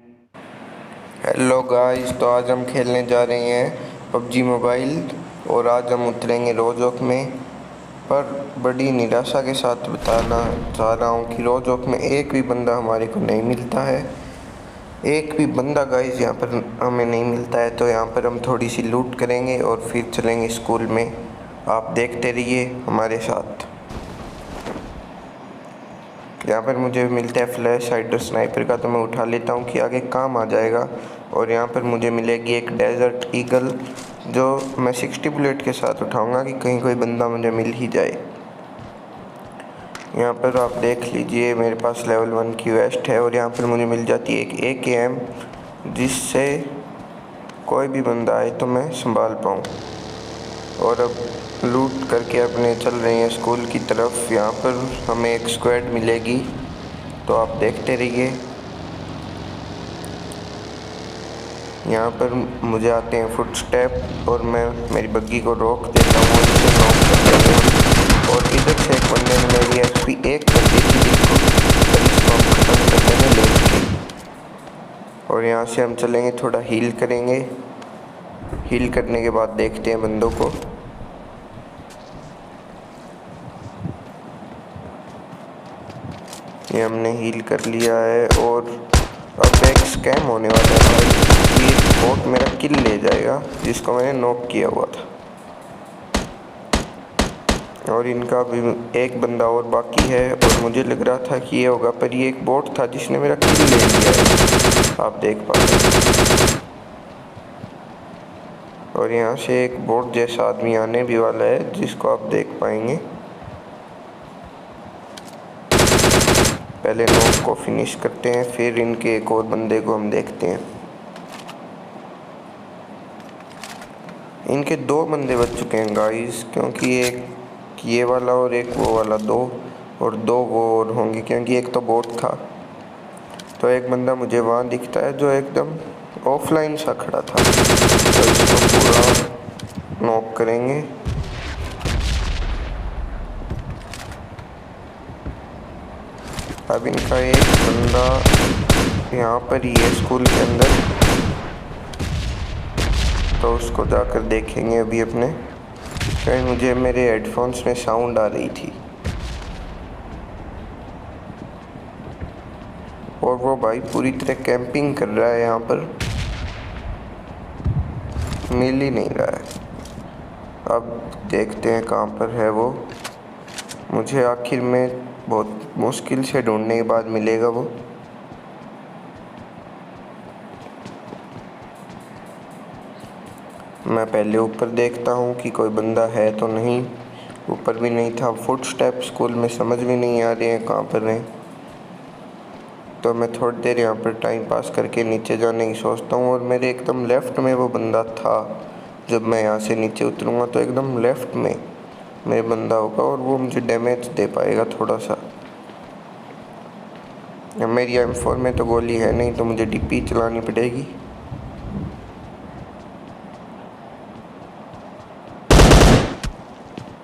Hello guys, तो आज हम खेलने जा रहे हैं पबजी मोबाइल। और आज हम उतरेंगे रोजोक में। पर बड़ी निराशा के साथ बताना चाह रहा हूँ कि रोजोक में एक भी बंदा हमारे को नहीं मिलता है। एक भी बंदा गाइस यहाँ पर हमें नहीं मिलता है। तो यहाँ पर हम थोड़ी सी लूट करेंगे और फिर चलेंगे स्कूल में। आप देखते रहिए हमारे साथ। यहाँ पर मुझे मिलता है फ्लैश हाइडर स्नाइपर का, तो मैं उठा लेता हूँ कि आगे काम आ जाएगा। और यहाँ पर मुझे मिलेगी एक डेजर्ट ईगल, जो मैं 60 बुलेट के साथ उठाऊँगा कि कहीं कोई बंदा मुझे मिल ही जाए। यहाँ पर आप देख लीजिए मेरे पास लेवल 1 की वेस्ट है और यहाँ पर मुझे मिल जाती है एक AKM, जिससे कोई भी बंदा आए तो मैं संभाल पाऊँ। और अब लूट करके अपने चल रहे हैं स्कूल की तरफ। यहाँ पर हमें एक स्क्वाड मिलेगी, तो आप देखते रहिए। यहाँ पर मुझे आते हैं फुटस्टेप और मैं मेरी बग्गी को रोक देता हूँ और इसे नॉक कर देता हूँ। और इधर से एक बंदे ने मेरी HP 1 कर दी थी बिल्कुल, पर इसको हम ख़त्म कर देंगे लेट के। और यहाँ से हम चलेंगे, थोड़ा हील करेंगे। हील करने के बाद देखते हैं बंदों को। ये हमने हील कर लिया है और अब एक स्कैम होने वाला है भाई कि बोट मेरा किल ले जाएगा, जिसको मैंने नॉक किया हुआ था। और इनका भी एक बंदा और बाकी है और मुझे लग रहा था कि ये होगा, पर ये एक बोट था जिसने मेरा किल ले लिया है, आप देख पा रहे हैं। और यहाँ से एक बोट जैसा आदमी आने भी वाला है, जिसको आप देख पाएंगे। पहले नॉक को फिनिश करते हैं, फिर इनके एक और बंदे को हम देखते हैं। इनके 2 बंदे बच चुके हैं गाइस, क्योंकि एक ये वाला और एक वो वाला, 2 और 2 वो और होंगे, क्योंकि एक तो बोट था। तो एक बंदा मुझे वहाँ दिखता है जो एकदम ऑफलाइन सा खड़ा था, तो इसको पूरा नॉक करेंगे। अब इनका एक बंदा यहाँ पर ही है स्कूल के अंदर, तो उसको जाकर देखेंगे अभी अपने। कहीं मुझे मेरे हेडफोन्स में साउंड आ रही थी और वो भाई पूरी तरह कैंपिंग कर रहा है यहाँ पर, मिल ही नहीं रहा है। अब देखते हैं कहाँ पर है वो। मुझे आखिर में बहुत मुश्किल से ढूंढने के बाद मिलेगा वो। मैं पहले ऊपर देखता हूँ कि कोई बंदा है तो नहीं। ऊपर भी नहीं था। फुटस्टेप स्कूल में समझ भी नहीं आ रहे हैं कहाँ पर हैं। तो मैं थोड़ी देर यहाँ पर टाइम पास करके नीचे जाने की सोचता हूँ। और मेरे एकदम लेफ़्ट में वो बंदा था। जब मैं यहाँ से नीचे उतरूँगा तो एकदम लेफ़्ट में मेरे बंदा होगा और वो मुझे डैमेज दे पाएगा थोड़ा सा। मेरी M4 में तो गोली है नहीं, तो मुझे DP चलानी पड़ेगी।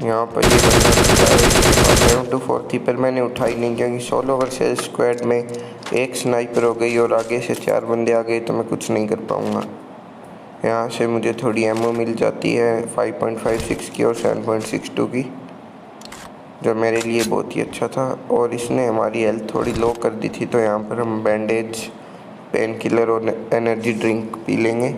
यहाँ पर ये बंदा 7-4 थी, पर मैंने उठाई नहीं, क्योंकि सोलो वर्सेस स्क्वाड में एक स्नाइपर हो गई और आगे से 4 बंदे आ गए, तो मैं कुछ नहीं कर पाऊँगा। यहाँ से मुझे थोड़ी एमओ मिल जाती है 5.56 की और 7.62 की, जो मेरे लिए बहुत ही अच्छा था। और इसने हमारी हेल्थ थोड़ी लो कर दी थी, तो यहाँ पर हम बैंडेज, पेन किलर और एनर्जी ड्रिंक पी लेंगे।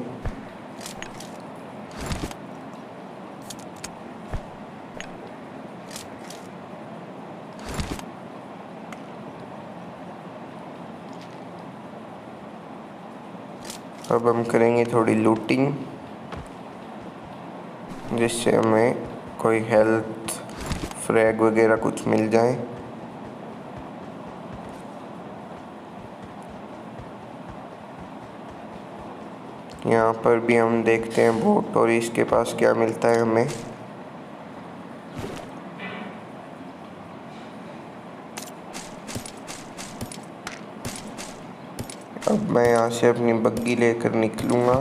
अब हम करेंगे थोड़ी लूटिंग, जिससे हमें कोई हेल्थ फ्रैग वगैरह कुछ मिल जाए। यहाँ पर भी हम देखते हैं बोट और इसके पास क्या मिलता है हमें। अब मैं यहाँ से अपनी बग्गी लेकर निकलूँगा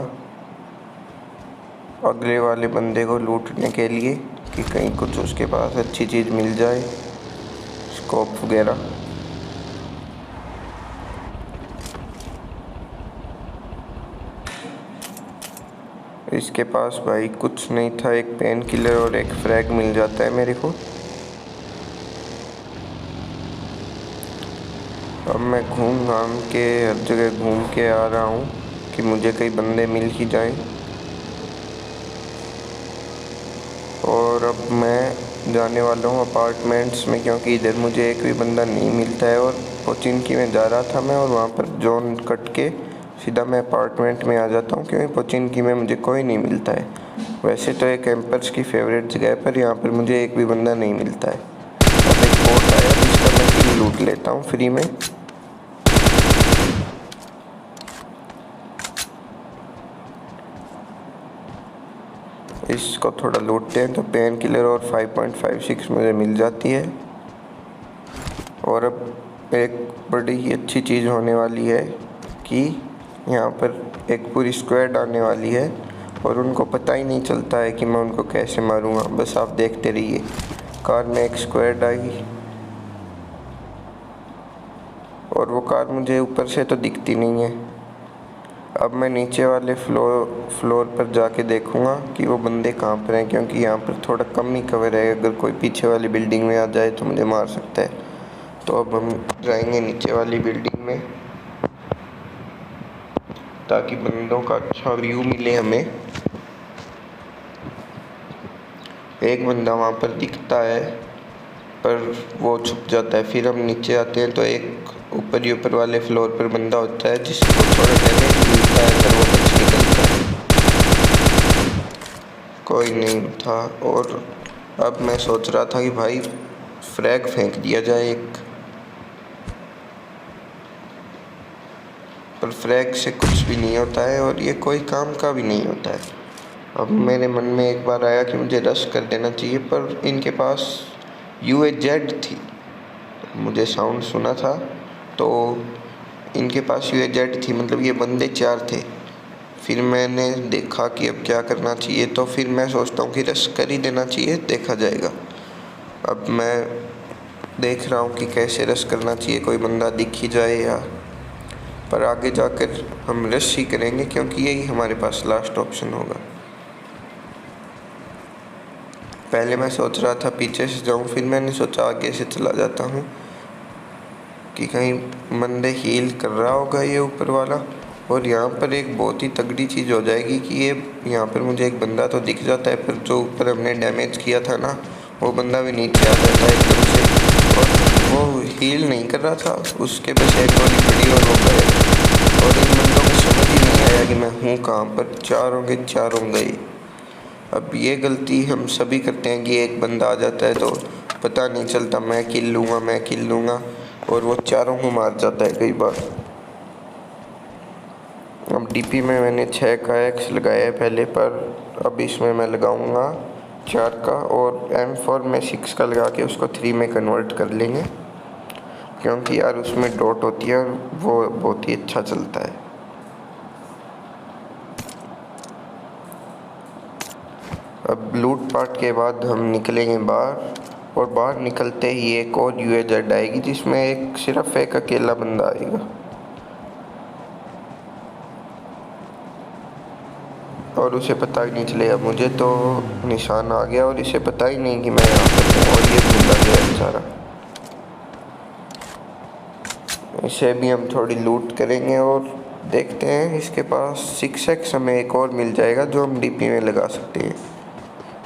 अगले वाले बंदे को लूटने के लिए, कि कहीं कुछ उसके पास अच्छी चीज़ मिल जाए, स्कोप वगैरह। इसके पास भाई कुछ नहीं था, एक पेन किलर और एक फ्रैग मिल जाता है मेरे को। अब मैं घूम घाम के हर जगह घूम के आ रहा हूँ कि मुझे कई बंदे मिल ही जाएं। और अब मैं जाने वाला हूँ अपार्टमेंट्स में, क्योंकि इधर मुझे एक भी बंदा नहीं मिलता है। और पोचिनकी में जा रहा था मैं, और वहाँ पर जोन कट के सीधा मैं अपार्टमेंट में आ जाता हूँ, क्योंकि पोचिनकी में मुझे कोई नहीं मिलता है। वैसे तो ये कैंपर्स की फेवरेट जगह है, पर यहाँ पर मुझे एक भी बंदा नहीं मिलता है। अब एक बोट आया जिसका मैं किल लूट लेता हूँ फ्री में। इसको थोड़ा लूटते हैं तो पेन किलर और 5.56 मुझे मिल जाती है। और अब एक बड़ी ही अच्छी चीज़ होने वाली है कि यहाँ पर एक पूरी स्क्वाड आने वाली है, और उनको पता ही नहीं चलता है कि मैं उनको कैसे मारूंगा। बस आप देखते रहिए। कार में एक स्क्वाड आई, और वो कार मुझे ऊपर से तो दिखती नहीं है। अब मैं नीचे वाले फ्लोर पर जाके देखूंगा कि वो बंदे कहाँ पर हैं, क्योंकि यहाँ पर थोड़ा कम ही कवर है। अगर कोई पीछे वाली बिल्डिंग में आ जाए तो मुझे मार सकता है। तो अब हम जाएंगे नीचे वाली बिल्डिंग में, ताकि बंदों का अच्छा व्यू मिले हमें। एक बंदा वहाँ पर दिखता है, पर वो छुप जाता है। फिर हम नीचे आते हैं तो एक ऊपर वाले फ्लोर पर बंदा होता है जिसको थोड़ा डैमेज मिलता है, पर वो बच निकलता है। कोई नहीं था। और अब मैं सोच रहा था कि भाई फ्रैग फेंक दिया जाए एक, पर फ्रैग से कुछ भी नहीं होता है, और ये कोई काम का भी नहीं होता है। अब मेरे मन में एक बार आया कि मुझे रश कर देना चाहिए, पर इनके पास UAZ थी। मुझे साउंड सुना था, तो इनके पास UAZ थी, मतलब ये बंदे 4 थे। फिर मैंने देखा कि अब क्या करना चाहिए, तो फिर मैं सोचता हूँ कि रश कर ही देना चाहिए, देखा जाएगा। अब मैं देख रहा हूँ कि कैसे रश करना चाहिए, कोई बंदा दिख ही जाए या, पर आगे जाकर हम रश ही करेंगे, क्योंकि यही हमारे पास लास्ट ऑप्शन होगा। पहले मैं सोच रहा था पीछे से जाऊँ, फिर मैंने सोचा आगे से चला जाता हूँ कि कहीं बंदे हील कर रहा होगा ये ऊपर वाला। और यहाँ पर एक बहुत ही तगड़ी चीज़ हो जाएगी कि ये यहाँ पर मुझे एक बंदा तो दिख जाता है, पर जो ऊपर हमने डैमेज किया था ना, वो बंदा भी नीचे आ जाता है एकदम से। और वो हील नहीं कर रहा था, उसके बस एक गोली पड़ी और वो गए। और इन बंदों को समझ ही नहीं आया कि मैं हूँ कहाँ पर। चारों के चारों गए। अब ये गलती हम सभी करते हैं कि एक बंदा आ जाता है तो पता नहीं चलता, मैं किल लूँगा, और वो चारों को मार जाता है कई बार। अब DP में मैंने 6 का X लगाया है पहले, पर अब इसमें मैं लगाऊंगा 4 का, और M4 में 6 का लगा के उसको 3 में कन्वर्ट कर लेंगे, क्योंकि यार उसमें डॉट होती है और वो बहुत ही अच्छा चलता है। अब लूट पाट के बाद हम निकलेंगे बाहर, और बाहर निकलते ही एक और UAZ आएगी, जिसमें सिर्फ एक अकेला बंदा आएगा। और उसे पता ही नहीं चलेगा। मुझे तो निशान आ गया और इसे पता ही नहीं कि मैं यहाँ पर हूँ, और ये भूला गया बेचारा। इसे भी हम थोड़ी लूट करेंगे, और देखते हैं इसके पास 6x हमें एक और मिल जाएगा जो हम DP में लगा सकते हैं।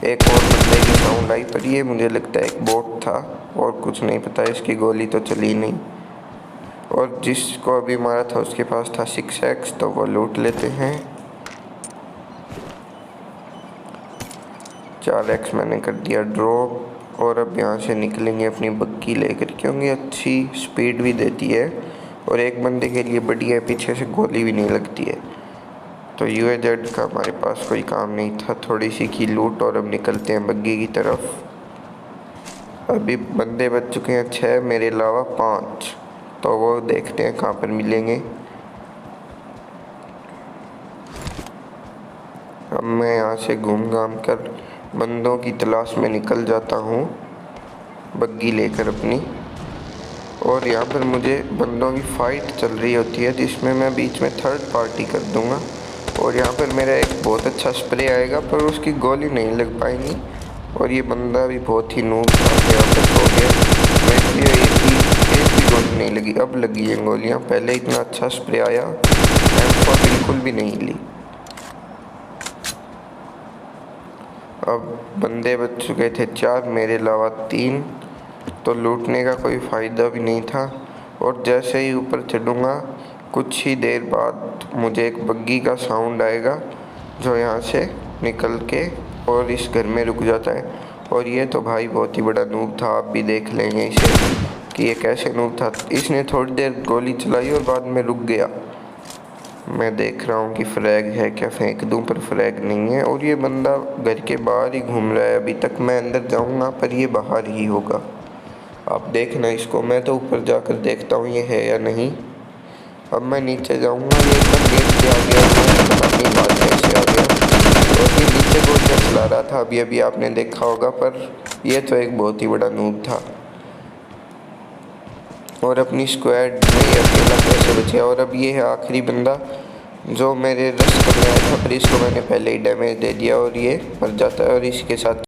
एक और बंदे की साउंड आई, पर ये मुझे लगता है एक बोट था, और कुछ नहीं पता, इसकी गोली तो चली नहीं। और जिसको अभी मारा था उसके पास था 6x, तो वो लूट लेते हैं। 4x मैंने कर दिया ड्रॉप, और अब यहाँ से निकलेंगे अपनी बग्गी लेकर, क्योंकि अच्छी स्पीड भी देती है और एक बंदे के लिए बढ़िया है, पीछे से गोली भी नहीं लगती है। तो UAZ का हमारे पास कोई काम नहीं था, थोड़ी सी की लूट, और अब निकलते हैं बग्गी की तरफ। अभी बंदे बच चुके हैं 6 मेरे अलावा 5, तो वो देखते हैं कहाँ पर मिलेंगे। अब मैं यहाँ से घूम घाम कर बंदों की तलाश में निकल जाता हूँ बग्गी लेकर अपनी। और यहाँ पर मुझे बंदों की फ़ाइट चल रही होती है, जिसमें मैं बीच में थर्ड पार्टी कर दूँगा, और यहाँ पर मेरा एक बहुत अच्छा स्प्रे आएगा पर उसकी गोली नहीं लग पाएंगी। और ये बंदा भी बहुत ही नूब था, यहाँ पर सो गया। मेरे एक भी गोली नहीं लगी, अब लगी ये गोलियाँ। पहले इतना अच्छा स्प्रे आया, M4 बिल्कुल भी नहीं ली। अब बंदे बच चुके थे 4, मेरे अलावा 3, तो लूटने का कोई फ़ायदा भी नहीं था। और जैसे ही ऊपर चढ़ूँगा कुछ ही देर बाद मुझे एक बग्गी का साउंड आएगा जो यहाँ से निकल के और इस घर में रुक जाता है। और ये तो भाई बहुत ही बड़ा नूब था, आप भी देख लेंगे इसे कि ये कैसे नूब था। इसने थोड़ी देर गोली चलाई और बाद में रुक गया। मैं देख रहा हूँ कि फ्रैग है क्या फेंक दूँ, पर फ्रैग नहीं है। और ये बंदा घर के बाहर ही घूम रहा है अभी तक। मैं अंदर जाऊँगा पर ये बाहर ही होगा, आप देखना इसको। मैं तो ऊपर जाकर देखता हूँ ये है या नहीं। अब मैं नीचे जाऊँगा, ये एकदम गेट पे आ गया और मैं पता नहीं बाहर कैसे आ गया। और ये नीचे गोलियाँ चला रहा था, अभी अभी आपने देखा होगा। पर ये तो एक बहुत ही बड़ा नूब था और अपनी स्क्वाड में ही अकेला कैसे बचा। और अब ये है आखिरी बंदा जो मेरे रश करने आया था, पर इसको मैंने पहले ही डैमेज दे दिया और ये मर जाता है। और इसके साथ